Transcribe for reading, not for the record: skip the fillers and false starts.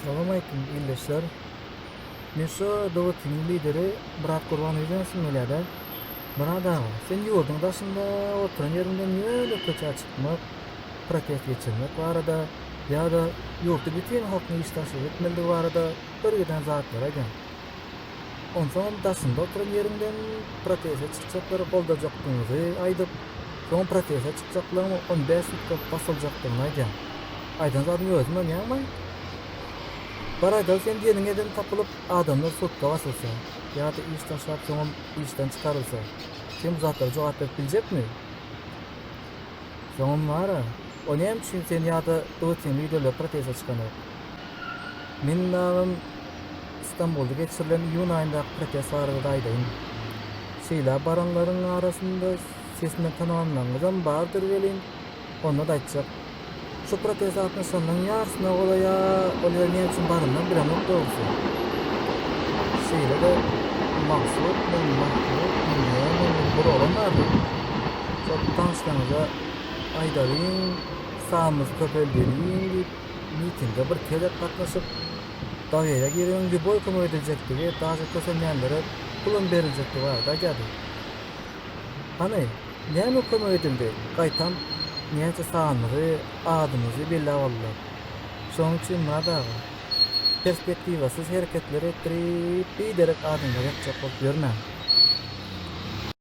Assalamualaikum ilişler. Meşe dowlatyň lideri Murat Gurbanowy ismilerde. Murada, sen ýurdun daşynda oturan ýerinden ýöle köçe çykmak, protest geçirmek barada ýa-da ýurtda bütün halkyny iştaşyk etmeli barada birgeden zatlara gen. Onsoň daşynda oturan ýerinden protest çykjaklary boldajakdygyny aýdyp, soň protest çykjaklaryny 15 sutka basyljakdygyny aýdýan. Aýdan zadyň özüme ýagmay. Barada sen diýeniň eden tapylyp adamlar sutka basylsa, ýa-da iş taşlap soň işden çykarylsa, sen bu zatlary jogap berip biljekmi? Soň mara, o näme üçin sen ýa-da dowlatyň liderleri protest çykany? Men İstanbul'da geçirilen iyun ayında protest barada aýdym. Şeýle baranlaryň arasynda sesinden tanananlardan bardyr welin, onda da aýtjak. Şu protest atnaşanyň ýarsyna golaya, olar näme üçin baryndan bilemok dogusy. Şeýle de maksat, bir olanlardy. Çok tanışkanıza aýdalyn, samymyz köpeldirin diýip mitingde bir kele gatnaşyp daýara giren boy kömek ediljekdigi, daşy kösenýänlere pulun beriljakdy bar da gady. Hany, näme kömek edildi? Gaýtan näçe sanly adymyzy belli boldy. Şoň üçin mada perspektiwasyz hereketler etdirip, biderek adamlara ýakşap bolup görmän.